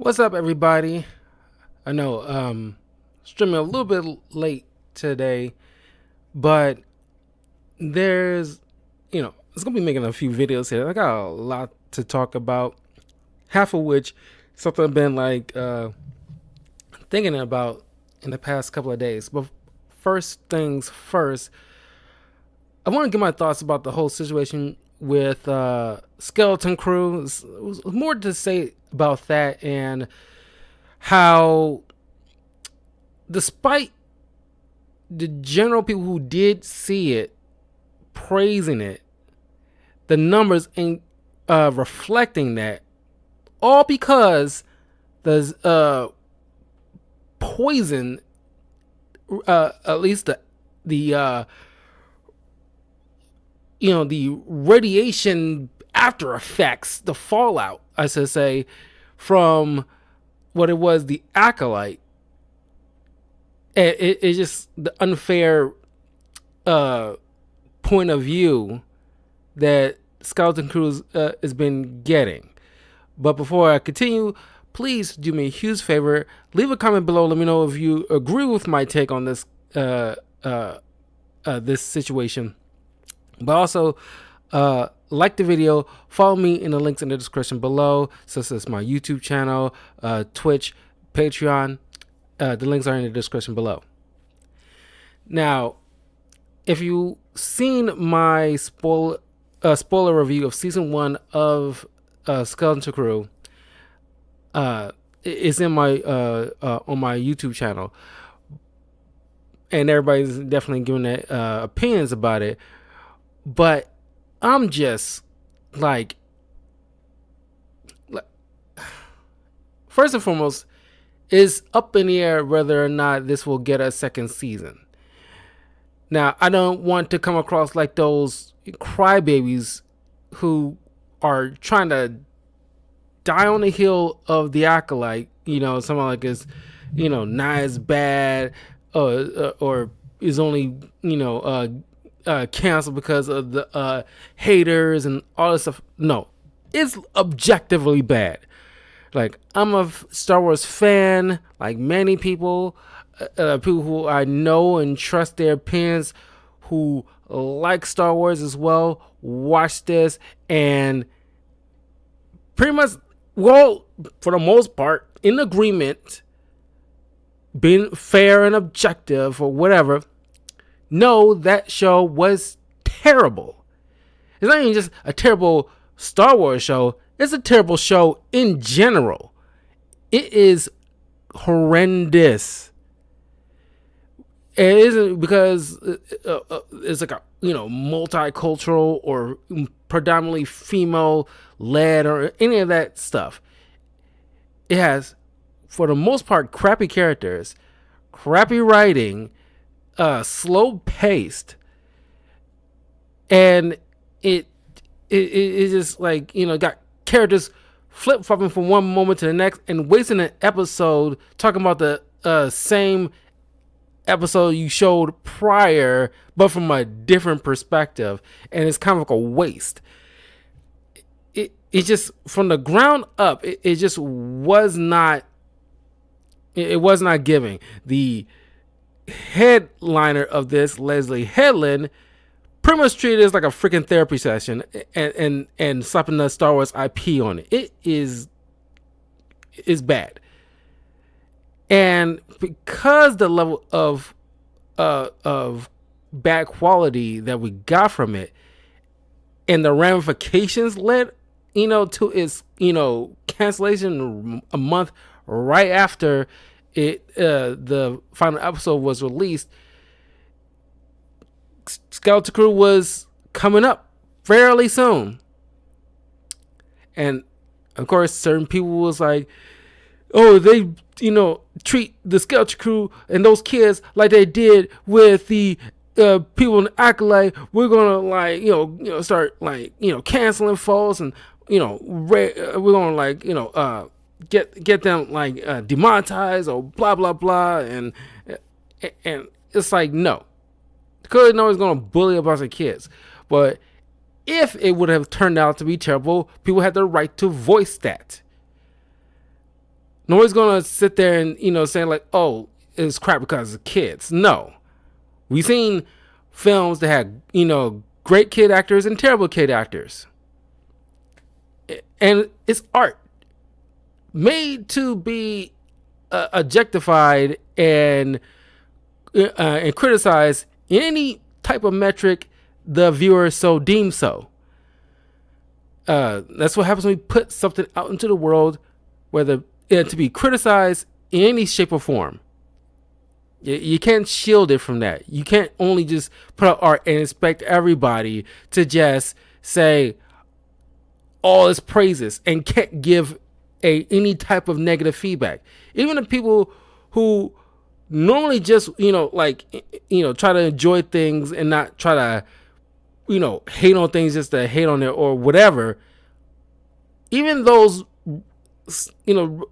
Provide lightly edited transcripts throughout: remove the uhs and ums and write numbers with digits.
What's up, everybody? I know streaming a little bit late today, but there's it's gonna be making a few videos here. I got a lot to talk about, half of which something I've been thinking about in the past couple of days. But first things first, I want to get my thoughts about the whole situation with Skeleton Crew. It was more to say about that and how, despite the general people who did see it praising it, the numbers ain't reflecting that. All because the poison, at least the the radiation after effects, the fallout, I should say, from what it was, the Acolyte. It's just the unfair point of view that Skeleton Crew has been getting. But before I continue, please do me a huge favor. Leave a comment below. Let me know if you agree with my take on this this situation. But also, like the video, follow me in the links in the description below, such as my YouTube channel, Twitch, Patreon. The links are in the description below. Now, if you've seen my spoiler review of season 1 of Skeleton Crew, it's in my on my YouTube channel, and everybody's definitely giving their opinions about it. But I'm just like, first and foremost, is up in the air whether or not this will get a second season. Now, I don't want to come across like those crybabies who are trying to die on the hill of the Acolyte. Someone like is, not as bad, or is only, canceled because of the haters and all this stuff. No, it's objectively bad. Like, I'm a Star Wars fan, like many people, people who I know and trust their opinions, who like Star Wars as well, watch this and pretty much, well, for the most part, in agreement, being fair and objective or whatever. No, that show was terrible. It's not even just a terrible Star Wars show. It's a terrible show in general. It is horrendous. It isn't because it's like a multicultural or predominantly female led or any of that stuff. It has, for the most part, crappy characters, crappy writing, slow paced, and it just like got characters flip flopping from one moment to the next and wasting an episode talking about the same episode you showed prior, but from a different perspective, and it's kind of like a waste. It just, from the ground up, it just was not. It was not giving. The headliner of this, Leslie Headland, pretty much treated it as like a freaking therapy session and slapping the Star Wars IP on it. It is bad. And because the level of bad quality that we got from it and the ramifications led to its cancellation a month right after the final episode was released, Skeleton Crew was coming up fairly soon. And of course, certain people was like, oh, they treat the Skeleton Crew and those kids like they did with the people in the Acolyte. We're gonna start canceling folks, and we're gonna get them demonetized or blah blah blah, and it's like, no, because no one's gonna bully a bunch of kids. But if it would have turned out to be terrible, people had the right to voice that. Nobody's gonna sit there and say like, oh, it's crap because of kids. No, we've seen films that had great kid actors and terrible kid actors, and it's art made to be objectified and criticized in any type of metric the viewer so deems so. That's what happens when we put something out into the world, whether to be criticized in any shape or form. You can't shield it from that. You can't only just put out art and expect everybody to just say all its praises and can't give any type of negative feedback. Even the people who normally just try to enjoy things and not try to hate on things just to hate on it or whatever. Even those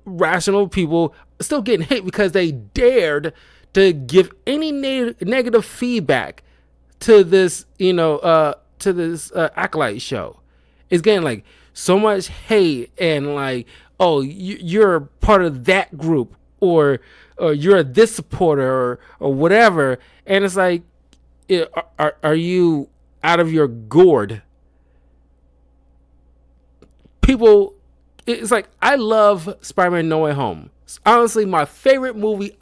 rational people still getting hate because they dared to give any negative feedback to this Acolyte show. It's getting like so much hate and like, oh, you're part of that group or you're this supporter or whatever, and it's like, are you out of your gourd? People, it's like, I love Spider-Man No Way Home. It's honestly my favorite movie.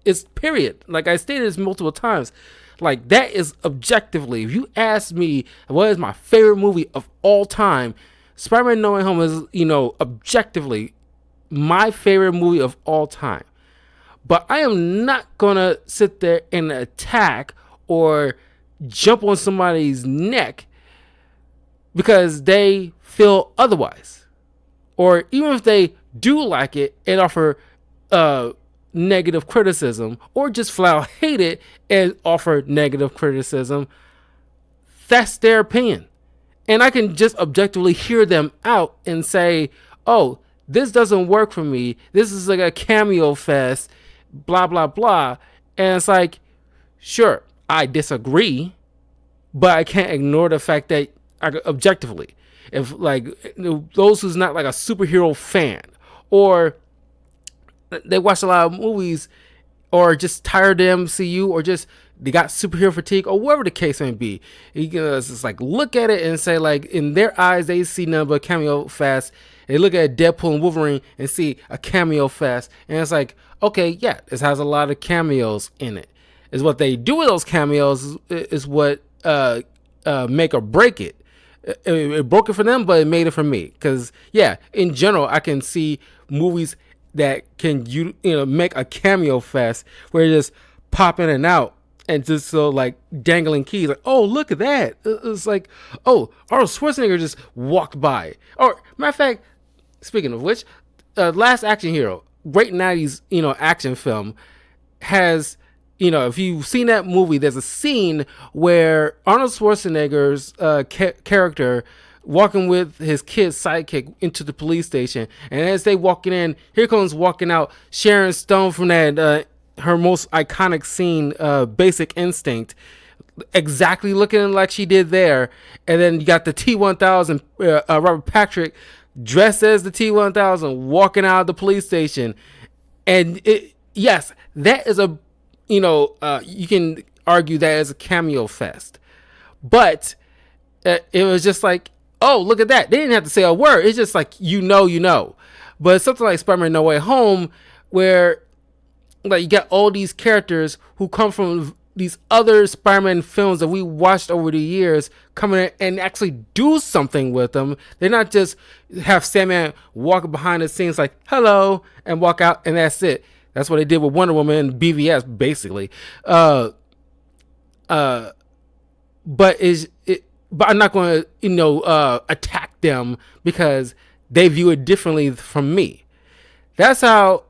It's period. Like I stated this multiple times. Like that is objectively, if you ask me what is my favorite movie of all time, Spider-Man No Way Home is, objectively my favorite movie of all time. But I am not gonna sit there and attack or jump on somebody's neck because they feel otherwise, or even if they do like it and offer negative criticism, or just flat out hate it and offer negative criticism. That's their opinion, and I can just objectively hear them out and say, oh, this doesn't work for me, this is like a cameo fest, blah blah blah. And it's like, sure, I disagree, but I can't ignore the fact that objectively, if like those who's not like a superhero fan, or they watch a lot of movies, or just tired of the MCU, or just they got superhero fatigue, or whatever the case may be, you can just like look at it and say, like, in their eyes they see nothing but cameo fest. They look at Deadpool and Wolverine and see a cameo fest, and it's like, okay, yeah, this has a lot of cameos in it. Is what they do with those cameos is what make or break it. It broke it for them, but it made it for me. Because yeah, in general, I can see movies that can make a cameo fest where you just pop in and out and just so like dangling keys, like, oh, look at that. It's like, oh, Arnold Schwarzenegger just walked by. Or matter of fact, speaking of which, Last Action Hero, great 90s action film, has, if you've seen that movie, there's a scene where Arnold Schwarzenegger's character walking with his kid sidekick into the police station, and as they walking in, here comes walking out Sharon Stone from that her most iconic scene, Basic Instinct, exactly looking like she did there. And then you got the T-1000, Robert Patrick dressed as the T-1000 walking out of the police station. And yes, that is a, you can argue that is a cameo fest, but it was just like, oh, look at that. They didn't have to say a word. It's just like, but something like Spider-Man No Way Home, where like you got all these characters who come from these other Spider-Man films that we watched over the years, coming in and actually do something with them. They're not just have Sandman walk behind the scenes like, hello, and walk out, and that's it. That's what they did with Wonder Woman and BVS, basically. But I'm not going to, attack them because they view it differently from me. That's how,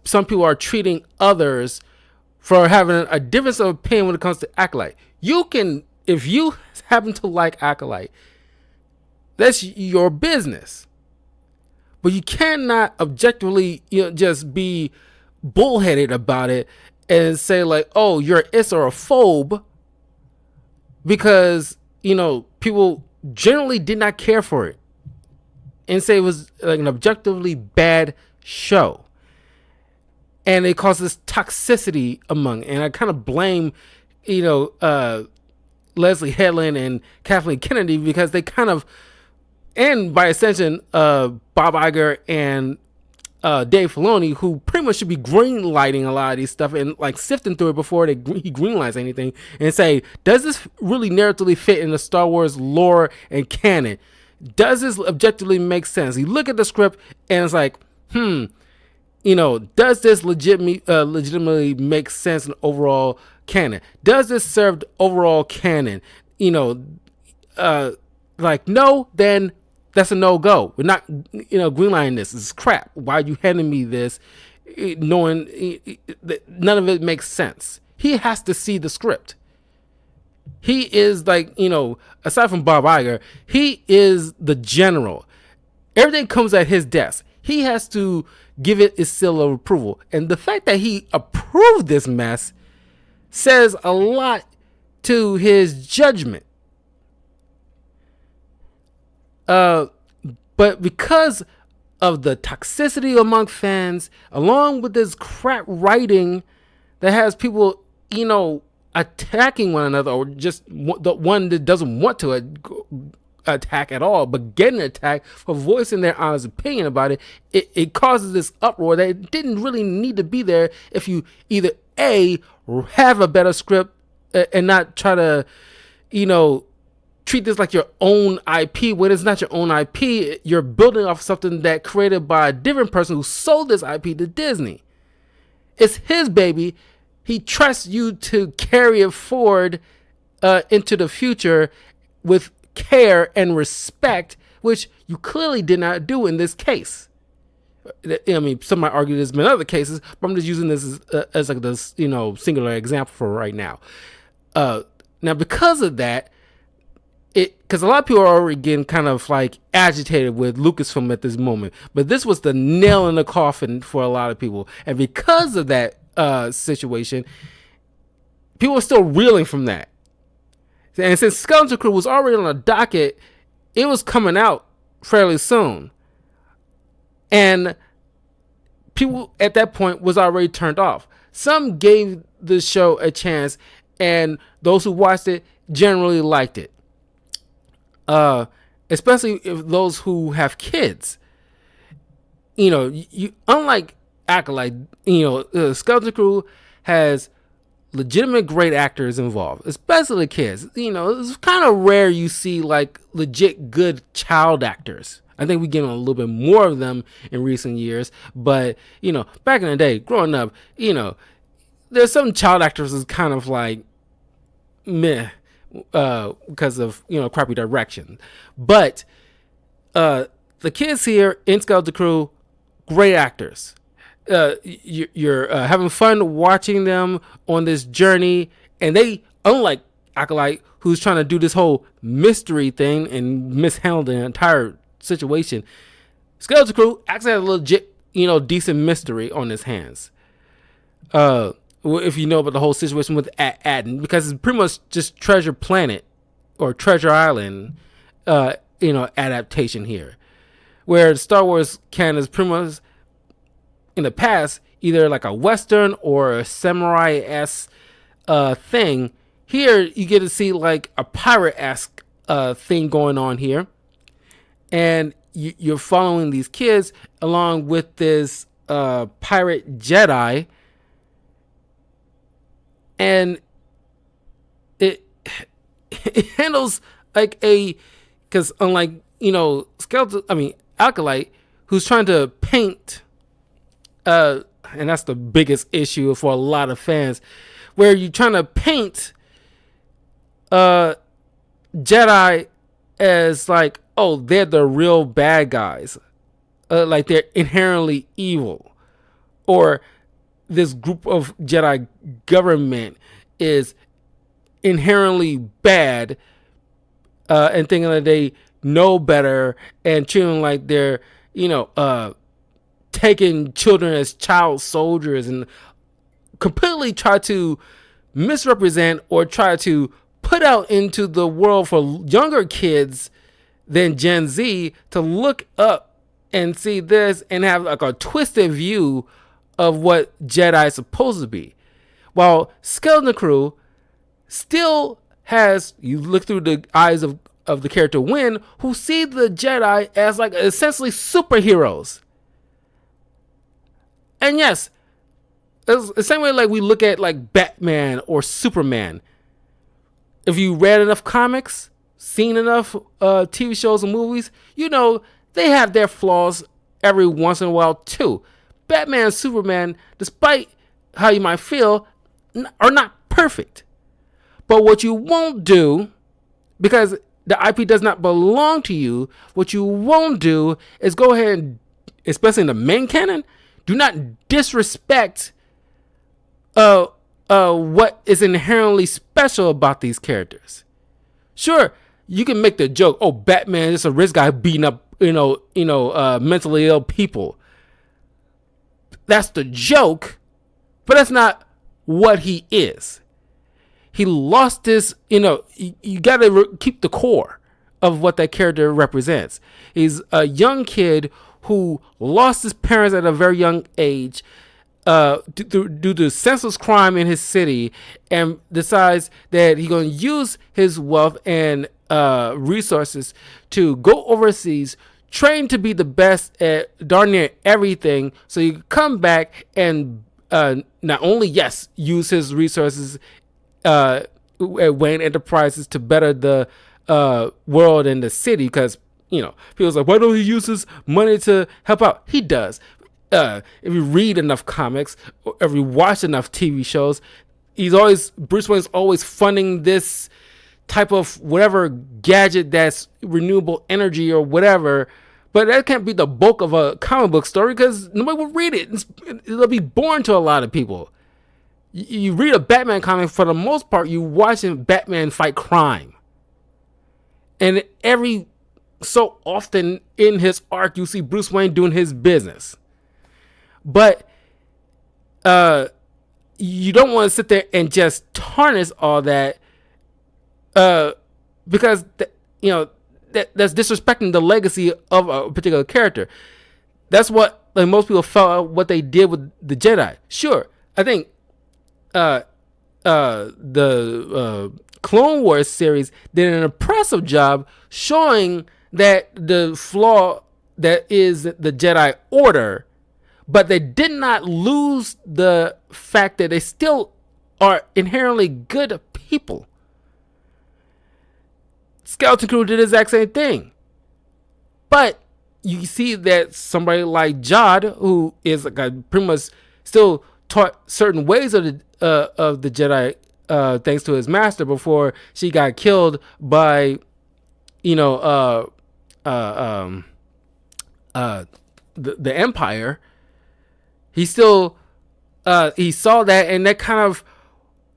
some people are treating others for having a difference of opinion when it comes to Acolyte. You can, if you happen to like Acolyte, that's your business. But you cannot objectively, just be bullheaded about it and say like, oh, you're an Islamophobe, because, people generally did not care for it. and say it was like an objectively bad show, and it causes toxicity among. And I kind of blame, Leslie Headland and Kathleen Kennedy, because they kind of, and by extension, Bob Iger and Dave Filoni, who pretty much should be green lighting a lot of these stuff and like sifting through it before he green lights anything, and say, does this really narratively fit in the Star Wars lore and canon? Does this objectively make sense? You look at the script and it's like, does this legitimately make sense in overall canon? Does this serve the overall canon? Like, no, then that's a no-go. We're not, greenlighting this. This is crap. Why are you handing me this, knowing that none of it makes sense? He has to see the script. He is like, aside from Bob Iger, he is the general. Everything comes at his desk. He has to give it his seal of approval. And the fact that he approved this mess says a lot to his judgment. But because of the toxicity among fans, along with this crap writing that has people, attacking one another, or just the one that doesn't want to attack at all, but getting attacked for voicing their honest opinion about it, it causes this uproar that it didn't really need to be there if you either A, have a better script and not try to, treat this like your own IP when it's not your own IP. You're building off something that created by a different person who sold this IP to Disney. It's his baby. He trusts you to carry it forward into the future with care and respect, which you clearly did not do in this case. I mean, some might argue there's been other cases, but I'm just using this as like this, singular example for right now. Now, because of that, because a lot of people are already getting kind of like agitated with Lucasfilm at this moment, but this was the nail in the coffin for a lot of people, and because of that situation, people are still reeling from that. And since Skeleton Crew was already on the docket, it was coming out fairly soon, and people at that point was already turned off. Some gave the show a chance, and those who watched it generally liked it. Especially if those who have kids, you unlike Acolyte, Skeleton Crew has legitimate great actors involved, especially kids. It's kind of rare you see like legit good child actors. I think we get a little bit more of them in recent years, but back in the day, growing up, there's some child actors is kind of like meh. Because of crappy direction, but the kids here in Skeleton Crew, great actors. You're having fun watching them on this journey, and they, unlike Acolyte, who's trying to do this whole mystery thing and mishandle the entire situation, Skeleton Crew actually has a legit, decent mystery on his hands. If you know about the whole situation with Aden, because it's pretty much just Treasure Planet or Treasure Island, adaptation here, where Star Wars canon is pretty much in the past either like a Western or a samurai-esque thing. Here you get to see like a pirate-esque thing going on here, and you're following these kids along with this pirate Jedi. And it handles like because unlike, Acolyte, who's trying to paint, and that's the biggest issue for a lot of fans, where you're trying to paint Jedi as like, oh, they're the real bad guys. Like they're inherently evil. Or this group of Jedi government is inherently bad, and thinking that they know better and treating like they're, taking children as child soldiers, and completely try to misrepresent or try to put out into the world for younger kids than Gen Z to look up and see this and have like a twisted view of what Jedi is supposed to be. While Skeleton Crew still has, you look through the eyes of the character Win, who see the Jedi as like essentially superheroes. And yes, it's the same way like we look at like Batman or Superman. If you read enough comics, seen enough TV shows and movies, you know they have their flaws every once in a while too. Batman and Superman, despite how you might feel, are not perfect. But what you won't do, because the IP does not belong to you, what you won't do is go ahead and, especially in the main canon, do not disrespect what is inherently special about these characters. Sure, you can make the joke, oh, Batman is a rich guy beating up, mentally ill people. That's the joke, but that's not what he is. He lost this, you got to keep the core of what that character represents. He's a young kid who lost his parents at a very young age due to senseless crime in his city, and decides that he's going to use his wealth and resources to go overseas, train to be the best at darn near everything, so you can come back and not only, yes, use his resources at Wayne Enterprises to better the world and the city, because people's like, why don't he use his money to help out? He does. If you read enough comics or if you watch enough TV shows, Bruce Wayne's always funding this type of whatever gadget that's renewable energy or whatever. But that can't be the bulk of a comic book story because nobody will read it. It'll be boring to a lot of people. You read a Batman comic, for the most part, you watching Batman fight crime. And every so often in his arc, you see Bruce Wayne doing his business. But you don't want to sit there and just tarnish all that because that's disrespecting the legacy of a particular character. That's what most people felt what they did with the Jedi. Sure, I think the Clone Wars series did an impressive job showing that the flaw that is the Jedi Order, but they did not lose the fact that they still are inherently good people. Skeleton Crew did the exact same thing. But you see that somebody like Jod, who is pretty much still taught certain ways of the Jedi, thanks to his master, before she got killed by, the Empire. He still he saw that, and that kind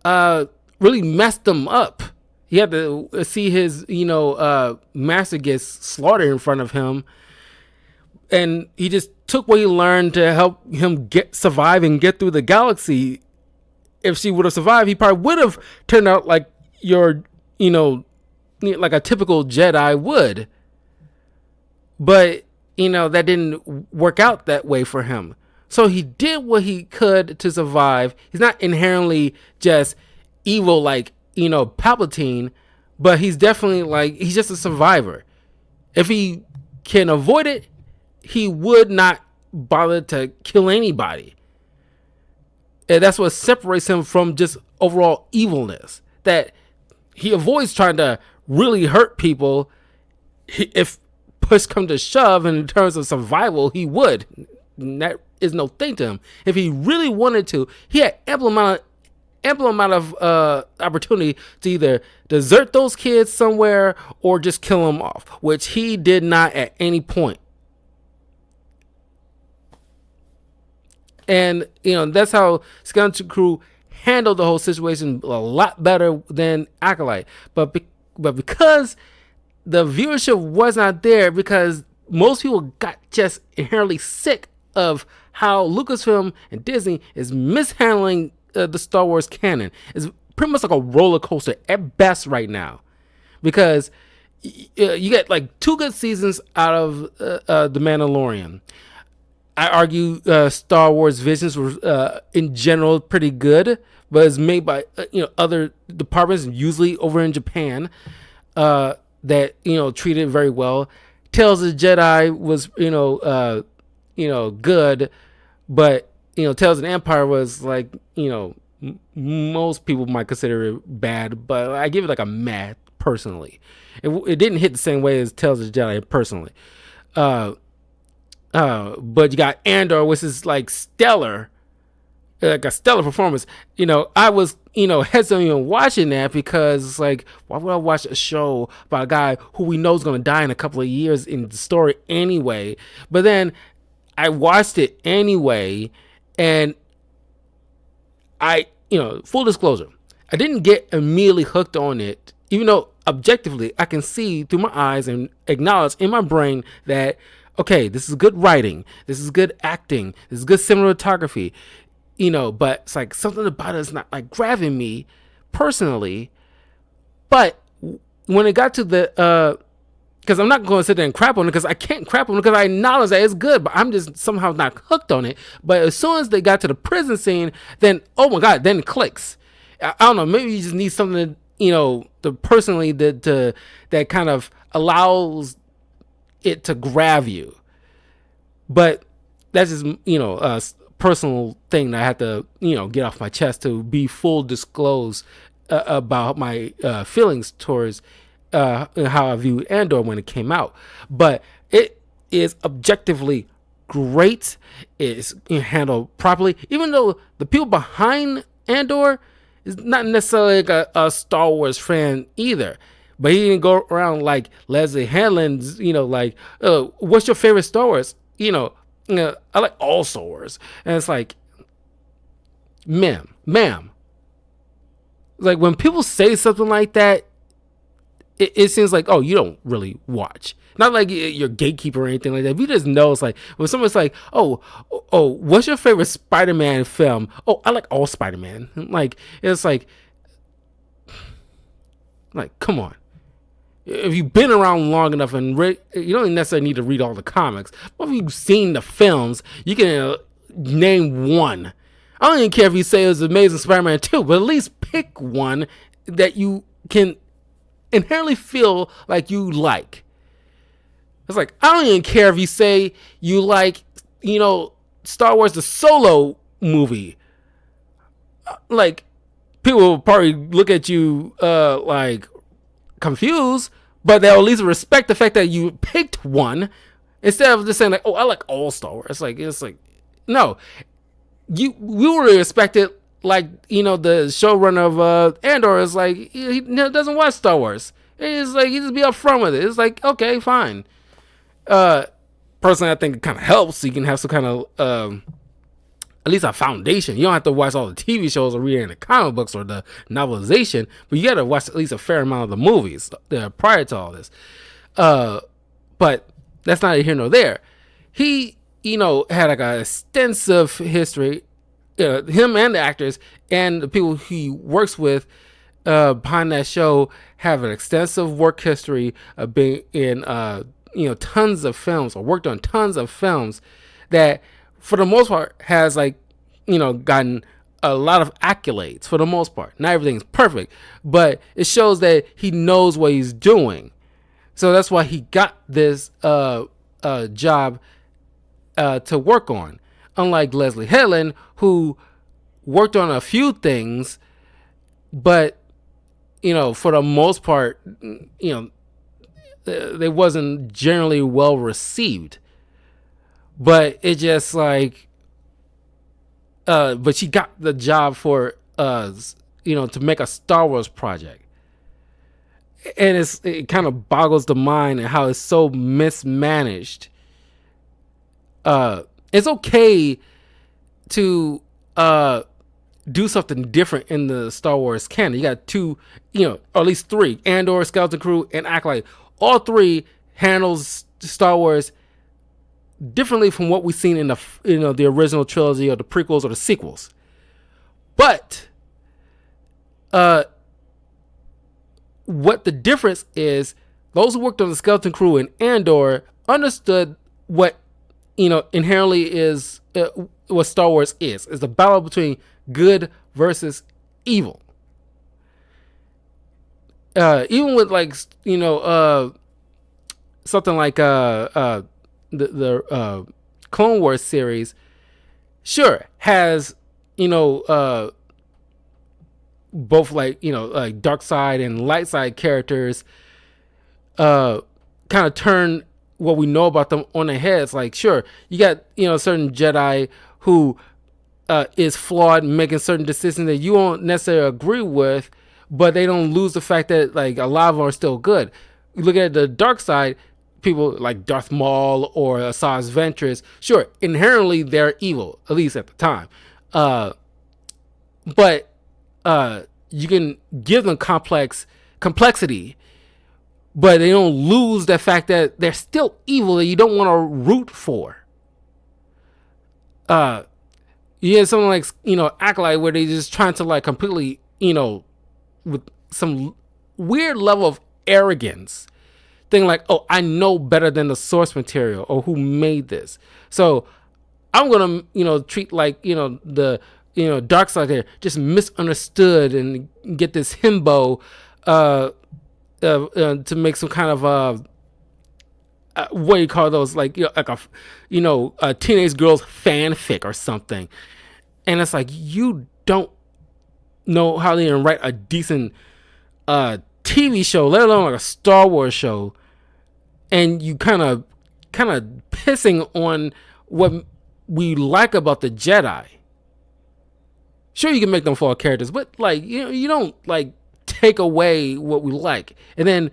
of really messed him up. He had to see his master get slaughtered in front of him, and he just took what he learned to help him survive and get through the galaxy. If she would have survived, he probably would have turned out like like a typical Jedi would. But that didn't work out that way for him. So he did what he could to survive. He's not inherently just evil like Palpatine, but he's definitely he's just a survivor. If he can avoid it, he would not bother to kill anybody. And that's what separates him from just overall evilness. That he avoids trying to really hurt people. If push come to shove, in terms of survival, he would. And that is no thing to him. If he really wanted to, he had ample amount of opportunity to either desert those kids somewhere or just kill them off, which he did not at any point. And that's how Skeleton Crew handled the whole situation a lot better than Acolyte. But because the viewership was not there, because most people got just inherently sick of how Lucasfilm and Disney is mishandling the Star Wars canon. It's pretty much like a roller coaster at best right now, because You get like 2 good seasons out of The Mandalorian. I argue Star Wars Visions were in general pretty good, but it's made by other departments, usually over in Japan, that treated it very well. Tales of the Jedi was good, but Tales of the Empire was like most people might consider it bad, but I give it like a meh personally. It didn't hit the same way as Tales of the Jedi personally. Uh, but you got Andor, which is like stellar, like a stellar performance. I was hesitant even watching that because it's like, why would I watch a show about a guy who we know is going to die in a couple of years in the story anyway? But then I watched it anyway, and full disclosure, I didn't get immediately hooked on it, even though objectively I can see through my eyes and acknowledge in my brain that, okay, this is good writing, this is good acting, this is good cinematography, but it's like something about it is not like grabbing me personally. But when it got to the, because I'm not going to sit there and crap on it, because I can't crap on it, because I acknowledge that it's good, but I'm just somehow not hooked on it. But as soon as they got to the prison scene, then, oh my God, then it clicks. I don't know, maybe you just need something that kind of allows it to grab you. But that's just, a personal thing that I have to, get off my chest to be full disclosed about my feelings towards how I viewed Andor when it came out. But it is objectively great. It's handled properly, even though the people behind Andor is not necessarily like a Star Wars fan either. But he didn't go around like Leslie Hanlon's, like, what's your favorite Star Wars? I like all Star Wars. And it's like, ma'am. Like, when people say something like that, it seems like, oh, you don't really watch. Not like you're gatekeeper or anything like that. If you just know, it's like, when someone's like, oh, what's your favorite Spider-Man film? Oh, I like all Spider-Man. Like, it's like, come on. If you've been around long enough and you don't necessarily need to read all the comics, but if you've seen the films, you can name one. I don't even care if you say it was Amazing Spider-Man 2, but at least pick one that you can inherently feel like you like. It's like, I don't even care if you say you like, Star Wars the Solo movie. Like, people will probably look at you like confused, but they'll at least respect the fact that you picked one instead of just saying like, oh, I like all Star Wars. It's like no, we will respect it. Like, the showrunner of Andor is like, he doesn't watch Star Wars. It's like, he just be upfront with it. It's like, okay, fine. Personally, I think it kind of helps, so you can have some kind of at least a foundation. You don't have to watch all the TV shows or read any of the comic books or the novelization, but you got to watch at least a fair amount of the movies prior to all this. But that's not here nor there. He, had like an extensive history. Him and the actors and the people he works with behind that show have an extensive work history of being in tons of films, or worked on tons of films that for the most part has gotten a lot of accolades for the most part. Not everything's perfect, but it shows that he knows what he's doing. So that's why he got this job to work on. Unlike Leslie Helen, who worked on a few things, but for the most part, they wasn't generally well received. But it just like, but she got the job for to make a Star Wars project, and it kind of boggles the mind and how it's so mismanaged. It's okay to do something different in the Star Wars canon. You got two, or at least three: Andor, Skeleton Crew, and Acolyte. All three handles Star Wars differently from what we've seen in the original trilogy or the prequels or the sequels. But what the difference is, Those who worked on the skeleton crew in Andor understood what inherently is what Star Wars is. It's a battle between good versus evil. Even with like something like the Clone Wars series, sure has both like dark side and light side characters kind of turn what we know about them on their heads. Like, sure, you got certain Jedi who is flawed, making certain decisions that you won't necessarily agree with, but they don't lose the fact that like a lot of them are still good. You look at the dark side, people like Darth Maul or Asajj Ventress, sure, inherently they're evil, at least at the time. But you can give them complexity, but they don't lose the fact that they're still evil that you don't want to root for. You have something like Acolyte, where they just trying to like completely with some weird level of arrogance, thing like, oh, I know better than the source material or who made this, so I'm gonna treat like the dark side here just misunderstood and get this himbo to make some kind of what do you call those, like like a teenage girl's fanfic or something. And it's like, you don't know how to even write a decent TV show, let alone like a Star Wars show, and you kind of pissing on what we like about the Jedi. Sure, you can make them flawed characters, but like you don't like take away what we like, and then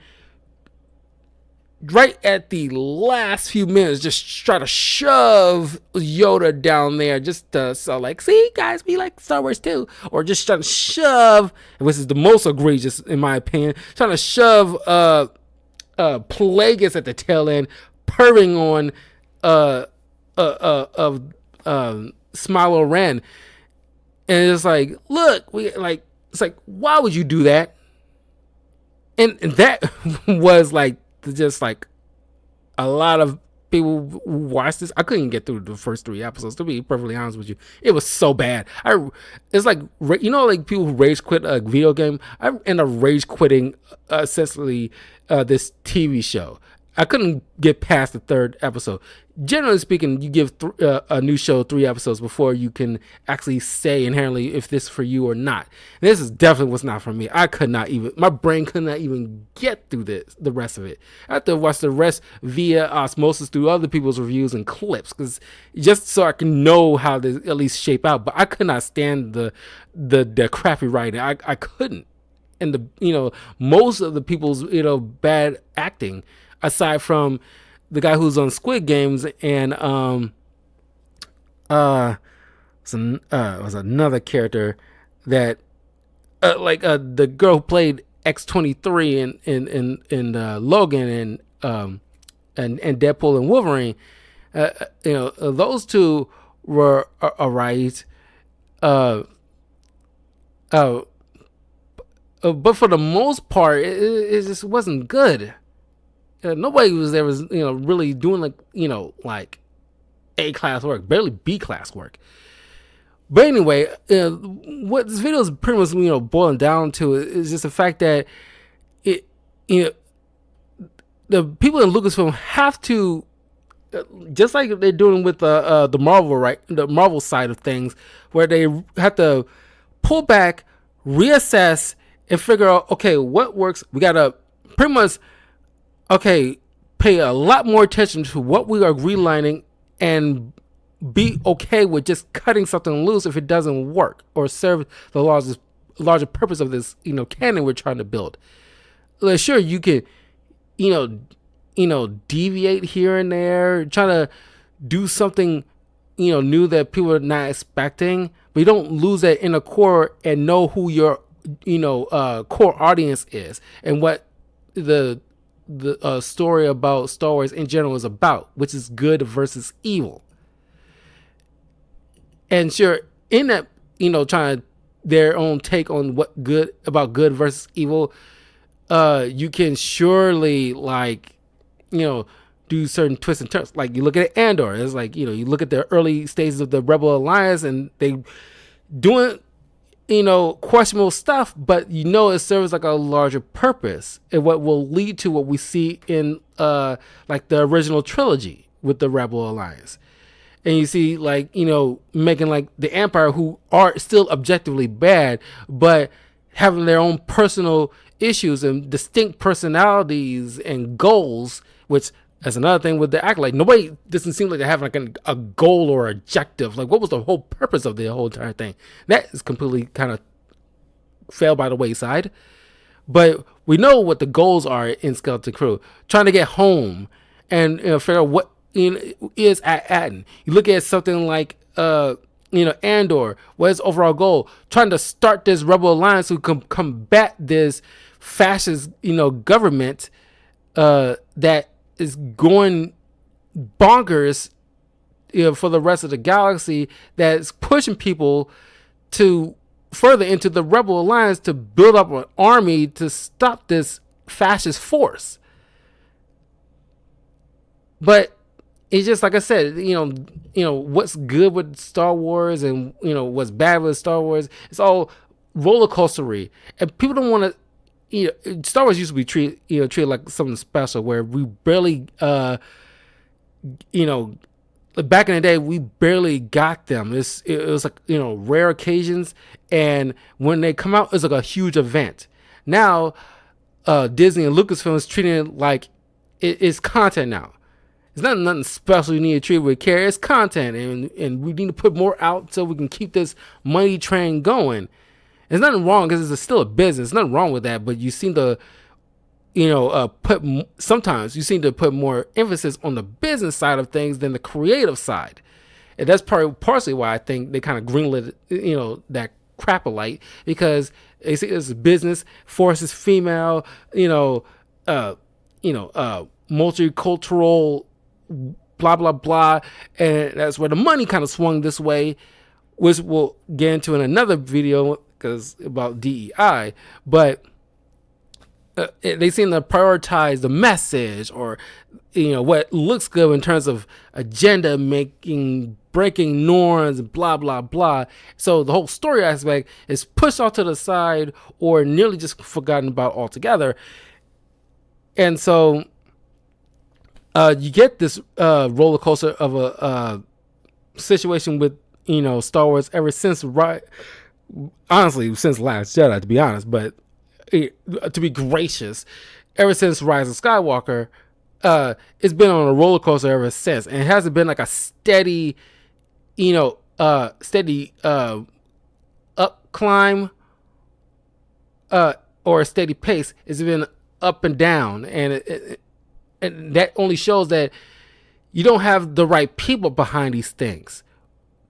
right at the last few minutes just try to shove Yoda down there just to like, see guys, we like Star Wars too, or just trying to shove, which is the most egregious in my opinion, trying to shove Plagueis at the tail end, purring on Smilo Ren. And it's like, look, it's like, why would you do that? And that was like just like a lot of people who watched this. I couldn't get through the first 3 episodes, to be perfectly honest with you. It was so bad. It's like like people who rage quit a video game. I end up rage quitting essentially this TV show. I couldn't get past the 3rd episode. Generally speaking, you give a new show 3 episodes before you can actually say inherently if this is for you or not. And this is definitely was not for me. My brain could not even get through the rest of it. I had to watch the rest via osmosis through other people's reviews and clips, because just so I can know how to at least shape out. But I could not stand the crappy writing. I couldn't. And the most of the people's bad acting, aside from the guy who's on Squid Games and was another character that the girl who played X-23 in Logan and Deadpool and Wolverine. Those two were alright. But for the most part, it just wasn't good. Nobody was there was really doing like A-class work, barely B-class work. But anyway, what this video is pretty much boiling down to is just the fact that the people in Lucasfilm have to, just like they're doing with the Marvel side of things, where they have to pull back, reassess, and figure out, okay, what works. We gotta pretty much pay a lot more attention to what we are relining, and be okay with just cutting something loose if it doesn't work or serve the larger purpose of this canon we're trying to build. Sure, you can deviate here and there, trying to do something new that people are not expecting, but you don't lose that inner core and know who your core audience is and what the story about Star Wars in general is about, which is good versus evil. And sure, in that trying their own take on what good versus evil, you can surely like, you know, do certain twists and turns. Like you look at Andor, it's like, you know, you look at the early stages of the Rebel Alliance and they doing, you know, questionable stuff, but you know it serves like a larger purpose and what will lead to what we see in like the original trilogy with the Rebel Alliance. And you see like, you know, making like the Empire, who are still objectively bad, but having their own personal issues and distinct personalities and goals, which that's another thing with the Acolyte. Nobody doesn't seem like they have like a goal or objective. Like, what was the whole purpose of the whole entire thing? That is completely kind of fell by the wayside. But we know what the goals are in Skeleton Crew: trying to get home and, you know, figure out what, you know, is at Atten. You look at something like you know, Andor. What is overall goal? Trying to start this Rebel Alliance who can combat this fascist, you know, government that is going bonkers, you know, for the rest of the galaxy, that's pushing people to further into the Rebel Alliance to build up an army to stop this fascist force. But it's just like I said, you know what's good with Star Wars and, you know, what's bad with Star Wars. It's all roller coastery, and people don't want to. You know, Star Wars used to be treated like something special, where we barely, you know, back in the day we barely got them. It was like, you know, rare occasions, and when they come out, it's like a huge event. Now, Disney and Lucasfilm is treating it like it's content now. It's not nothing special you need to treat with care. It's content, and we need to put more out so we can keep this money train going. There's nothing wrong because it's still a business. Nothing wrong with that, but you seem to, you know, sometimes you seem to put more emphasis on the business side of things than the creative side, and that's partially why I think they kind of greenlit, you know, that Acolyte, because they see it's a business, forces female, multicultural, blah blah blah, and that's where the money kind of swung this way, which we'll get into in another video because about DEI, but they seem to prioritize the message, or, you know, what looks good in terms of agenda making, breaking norms, blah blah blah. So the whole story aspect is pushed off to the side or nearly just forgotten about altogether. And so you get this roller coaster of a situation with, you know, Star Wars ever since, right? Honestly, since Last Jedi, to be honest, but to be gracious, ever since Rise of Skywalker, it's been on a roller coaster ever since, and it hasn't been like a steady, you know, up climb, or a steady pace. It's been up and down, and and that only shows that you don't have the right people behind these things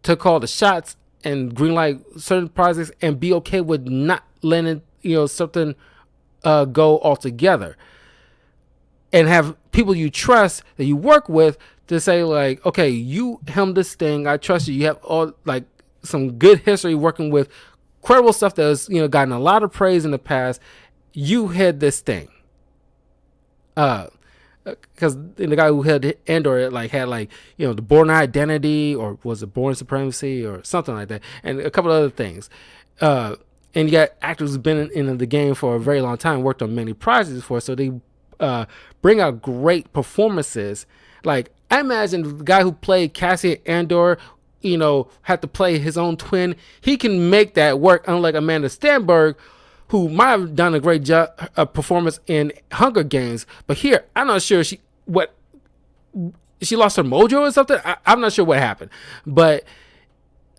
to call the shots and greenlight certain projects and be okay with not letting, you know, something go altogether, and have people you trust that you work with to say like, okay, you helm this thing, I trust you. You have all like some good history working with credible stuff that has, you know, gotten a lot of praise in the past. You head this thing. Because the guy who had Andor had like, you know, the Born Identity, or was it Born Supremacy or something like that, and a couple of other things. And you got actors who've been in the game for a very long time, worked on many projects before, so they bring out great performances. Like, I imagine the guy who played Cassian Andor, you know, had to play his own twin. He can make that work, unlike Amanda Stenberg, who might have done a great job, performance in Hunger Games, but here I'm not sure she lost her mojo or something. I'm not sure what happened, but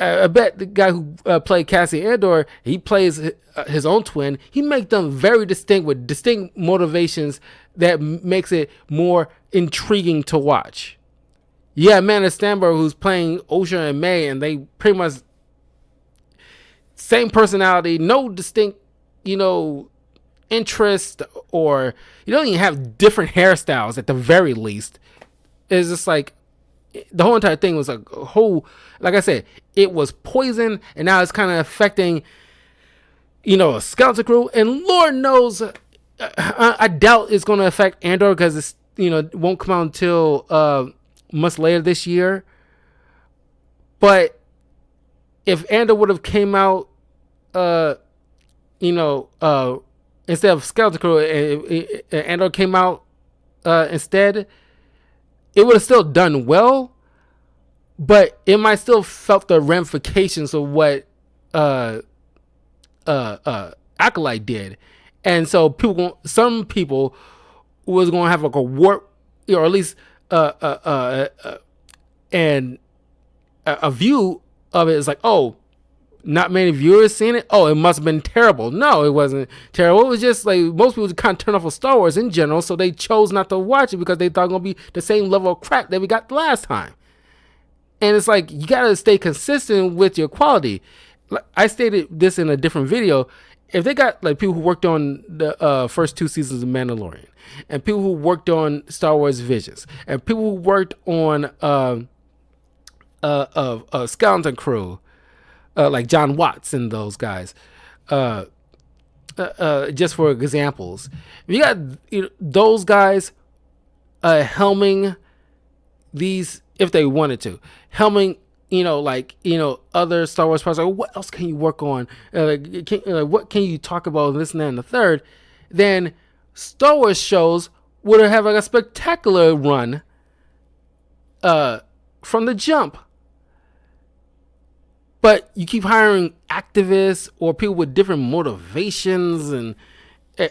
I bet the guy who played Cassian Andor, he plays his own twin. He makes them very distinct with distinct motivations that makes it more intriguing to watch. Yeah, Amanda Stenberg, who's playing Osha and May, and they pretty much same personality, no distinct, you know, interest, or you don't even have different hairstyles at the very least. It's just like the whole entire thing was like a whole, like I said, it was poison, and now it's kind of affecting, you know, a Skeleton Crew, and Lord knows I doubt it's going to affect Andor because it's it won't come out until much later this year. But if Andor would have came out, uh, you know, instead of Skeleton Crew, and Andor came out instead, it would have still done well, but it might still felt the ramifications of what uh, Acolyte did, and so some people was going to have like a warp, or at least and a view of it is like, oh, not many viewers seen it. Oh, it must have been terrible. No, it wasn't terrible. It was just like most people kind of turn off of Star Wars in general, so they chose not to watch it because they thought it was gonna be the same level of crap that we got the last time. And it's like you gotta stay consistent with your quality. I stated this in a different video. If they got like people who worked on the first 2 seasons of Mandalorian, and people who worked on Star Wars Visions, and people who worked on Skeleton Crew, like John Watts and those guys, just for examples, if you got those guys helming these, if they wanted to, helming other Star Wars projects, like what else can you work on? What can you talk about? This and that and the third. Then Star Wars shows would have like a spectacular run from the jump. But you keep hiring activists or people with different motivations and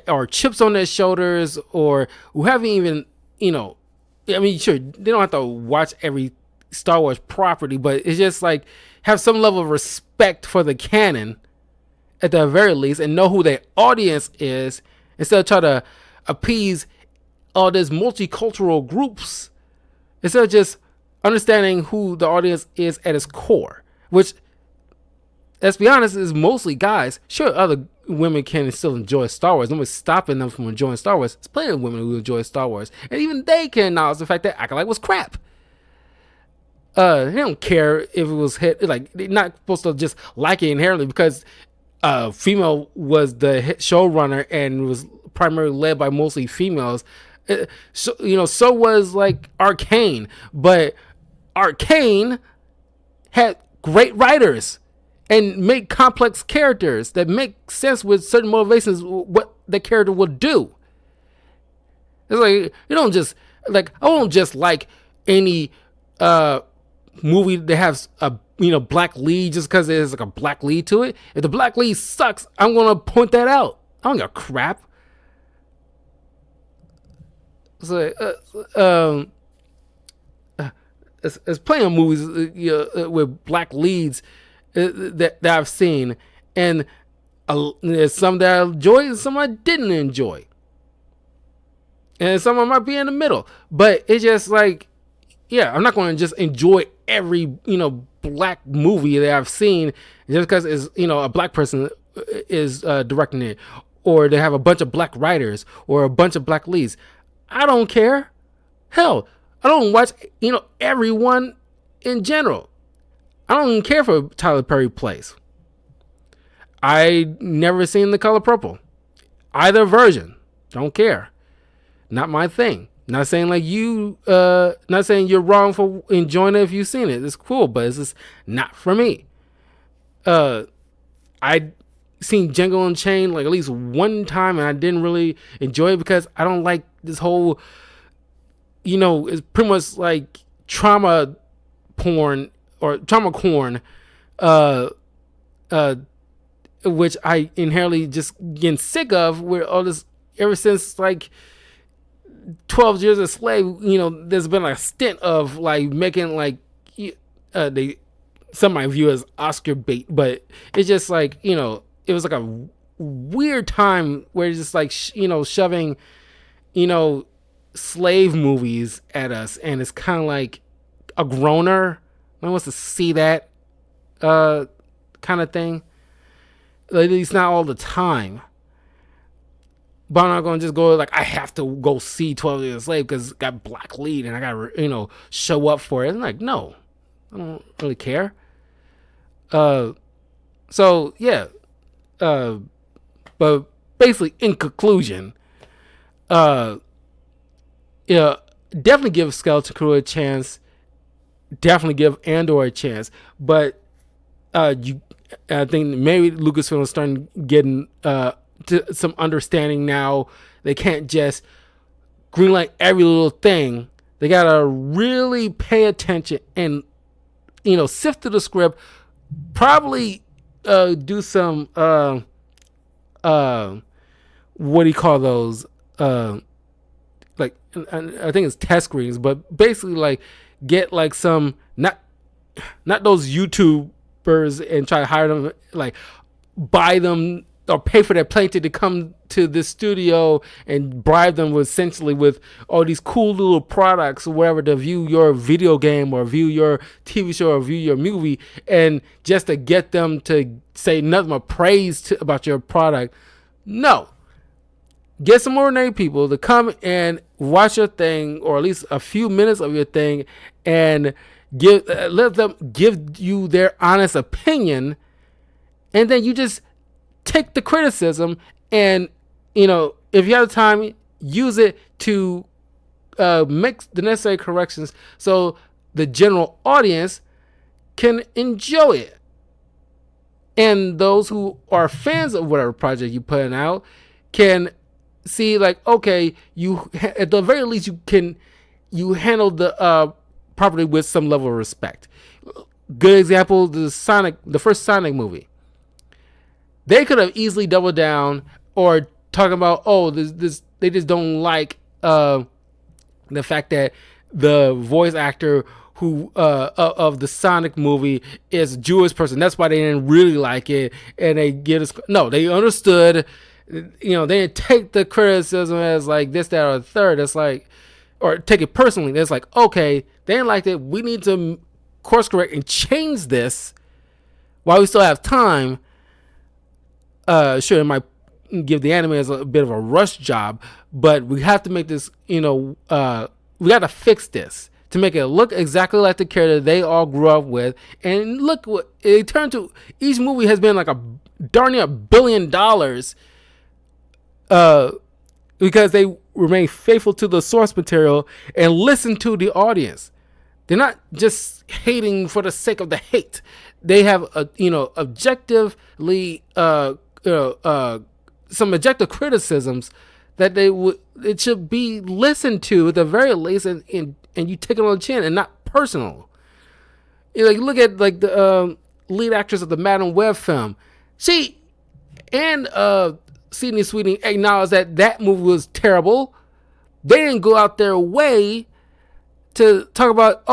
or chips on their shoulders, or who haven't even, I mean, sure, they don't have to watch every Star Wars property, but it's just like have some level of respect for the canon at the very least, and know who their audience is, instead of try to appease all these multicultural groups, instead of just understanding who the audience is at its core, which, let's be honest, is mostly guys. Sure, other women can still enjoy Star Wars. Nobody's stopping them from enjoying Star Wars. There's plenty of women who enjoy Star Wars, and even they can acknowledge the fact that Acolyte was crap. They don't care if it was hit. Like, they're not supposed to just like it inherently because female was the showrunner and was primarily led by mostly females. So was like Arcane, but Arcane had great writers and make complex characters that make sense with certain motivations, what the character would do. It's like, you don't just, like, I won't just like any movie that has a black lead just because there's like a black lead to it. If the black lead sucks, I'm gonna point that out. I don't give a crap. So there's plenty of movies with black leads that I've seen, and there's some that I enjoyed and some I didn't enjoy, and some I might be in the middle. But it's just like, yeah, I'm not going to just enjoy every black movie that I've seen just because it's a black person is directing it, or they have a bunch of black writers or a bunch of black leads. I don't care. Hell, I don't watch everyone in general. I don't even care for Tyler Perry plays. I never seen The Color Purple, either version. Don't care. Not my thing. Not saying like you, not saying you're wrong for enjoying it if you've seen it. It's cool, but it's just not for me. I seen Django Unchained like at least one time, and I didn't really enjoy it because I don't like this whole, it's pretty much like trauma porn or trauma corn, which I inherently just getting sick of. Where all this, ever since like 12 Years a Slave, there's been a stint of like making like some might view as Oscar bait, but it's just like it was like a weird time where it's just like shoving slave movies at us, and it's kind of like a groaner. No one wants to see that kind of thing. At least not all the time. But I'm not going to just go like, I have to go see 12 Years a Slave because it got black lead and I got to, show up for it. I'm like, no, I don't really care. So, yeah. But basically, in conclusion, uh, yeah, definitely give Skeleton Crew a chance. Definitely give Andor a chance. But you, I think maybe Lucasfilm is starting getting to some understanding now. They can't just greenlight every little thing. They gotta really pay attention and sift through the script. Probably do some what do you call those? Like I think it's test screens, but basically like get like some not those YouTubers and try to hire them, like buy them or pay for their plane ticket to come to this studio and bribe them with essentially with all these cool little products or whatever to view your video game or view your TV show or view your movie, and just to get them to say nothing but praise about your product. No. Get some ordinary people to come and watch your thing, or at least a few minutes of your thing, and let them give you their honest opinion, and then you just take the criticism and if you have time, use it to make the necessary corrections so the general audience can enjoy it, and those who are fans of whatever project you're putting out can see like, okay, you at the very least you handle the property with some level of respect. Good example, the first Sonic movie. They could have easily doubled down or talking about, this they just don't like the fact that the voice actor who of the Sonic movie is a Jewish person. That's why they didn't really like it, and they get us. No, they understood. They didn't take the criticism as like this, that, or the third. It's like, or take it personally. It's like, okay, they didn't like it. We need to course correct and change this while we still have time. Sure, it might give the animators a bit of a rush job, but we have to make this, we got to fix this to make it look exactly like the character they all grew up with. And look what it turned to. Each movie has been like a darn near $1 billion because they remain faithful to the source material and listen to the audience. They're not just hating for the sake of the hate. They have objectively some objective criticisms that it should be listened to at the very least, and you take it on the chin and not personal. Like look at like the lead actress of the Madam Web film. She and Sydney Sweeney acknowledged that movie was terrible. They didn't go out their way to talk about,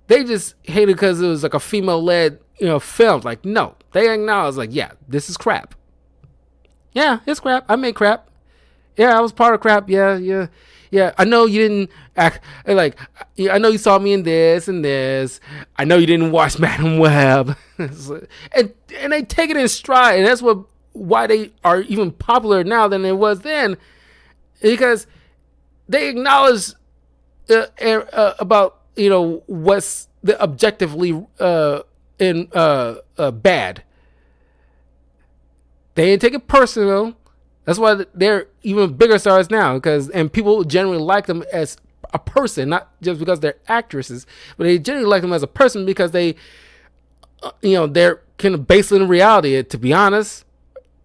they just hated because it was like a female-led film. Like, no, they acknowledged like, yeah, this is crap. Yeah, it's crap. I made crap. Yeah, I was part of crap. Yeah. I know you didn't act like. I know you saw me in this and this. I know you didn't watch Madam Web, and they take it in stride, and that's why they are even popular now than it was then, because they acknowledge about what's the objectively bad. They didn't take it personal. That's why they're even bigger stars now, and people generally like them as a person, not just because they're actresses, but they generally like them as a person because they, they're kind of based in reality. To be honest,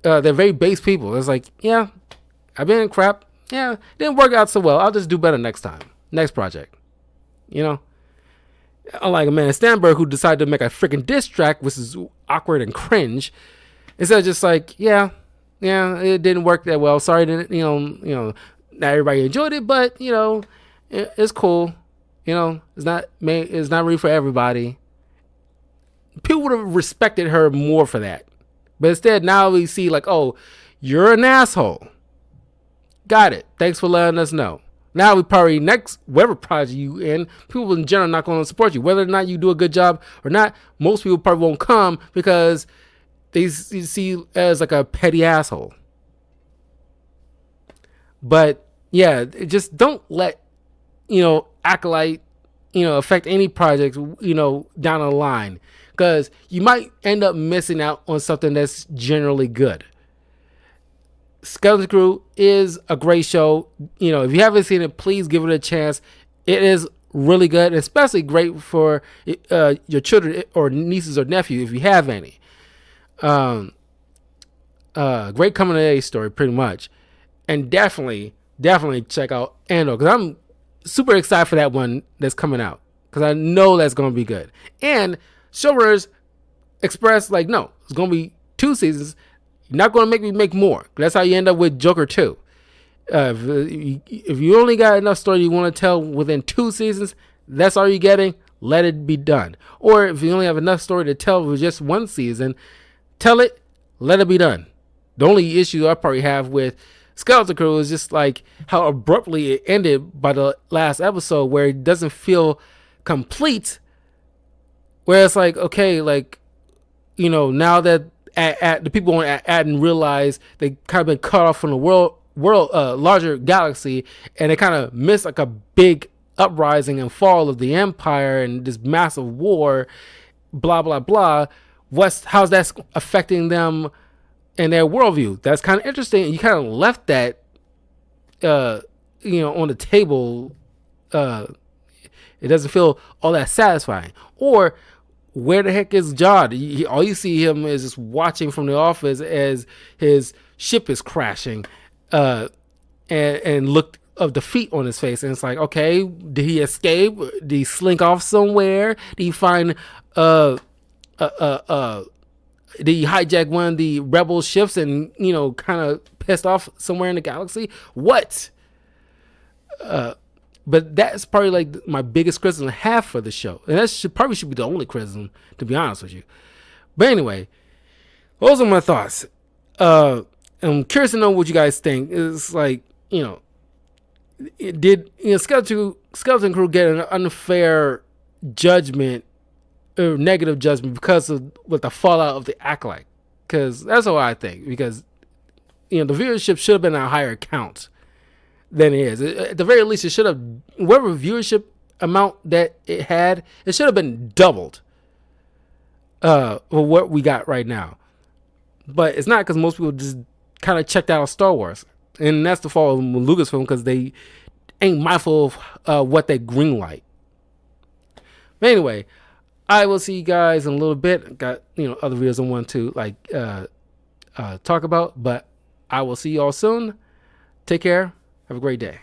they're very base people. It's like, yeah, I've been in crap. Yeah, it didn't work out so well. I'll just do better next time, next project. Unlike Amanda Stenberg, who decided to make a freaking diss track, which is awkward and cringe, instead of just like, yeah, it didn't work that well. Sorry, not everybody enjoyed it, but it's cool. It's not really for everybody. People would have respected her more for that, but instead now we see like, you're an asshole. Got it. Thanks for letting us know. Now we probably next whatever project you in, people in general are not going to support you, whether or not you do a good job or not. Most people probably won't come because they see you as like a petty asshole. But yeah, just don't let Acolyte affect any projects down the line, because you might end up missing out on something that's generally good. Skeleton Crew is a great show. If you haven't seen it, please give it a chance. It is really good, especially great for your children or nieces or nephews if you have any. Great coming of age story, pretty much, and definitely check out Andor because I'm super excited for that one that's coming out because I know that's going to be good. And showrunners expressed like, no, it's going to be 2 seasons. You're not going to make me make more. That's how you end up with Joker 2. If you only got enough story you want to tell within 2 seasons, that's all you're getting. Let it be done. Or if you only have enough story to tell with just 1 season, tell it. Let it be done. The only issue I probably have with Skeleton Crew is just like how abruptly it ended by the last episode, where it doesn't feel complete. Where it's like, okay, like, now that the people on Aden realize they kind of been cut off from the world larger galaxy, and they kind of missed like a big uprising and fall of the Empire and this massive war, blah blah blah. How's that affecting them and their worldview? That's kind of interesting. You kind of left that, on the table. It doesn't feel all that satisfying. Or where the heck is Jod? All you see him is just watching from the office as his ship is crashing, and look of defeat on his face. And it's like, okay, did he escape? Did he slink off somewhere? Did he find did he hijack one of the rebel ships and kind of pissed off somewhere in the galaxy? What? But that's probably like my biggest criticism I have for the show, and that probably should be the only criticism, to be honest with you. But anyway, those are my thoughts. I'm curious to know what you guys think. It's like, did Skeleton Crew get an unfair judgment or negative judgment because of what the fallout of the Acolyte? Because that's what I think. Because the viewership should have been a higher count than it is. At the very least, it should have, whatever viewership amount that it had, it should have been doubled for what we got right now. But it's not, because most people just kind of checked out of Star Wars, and that's the fault of Lucasfilm, because they ain't mindful of what they greenlight. But anyway, I will see you guys in a little bit. Got other videos I want to talk about, but I will see you all soon. Take care. Have a great day.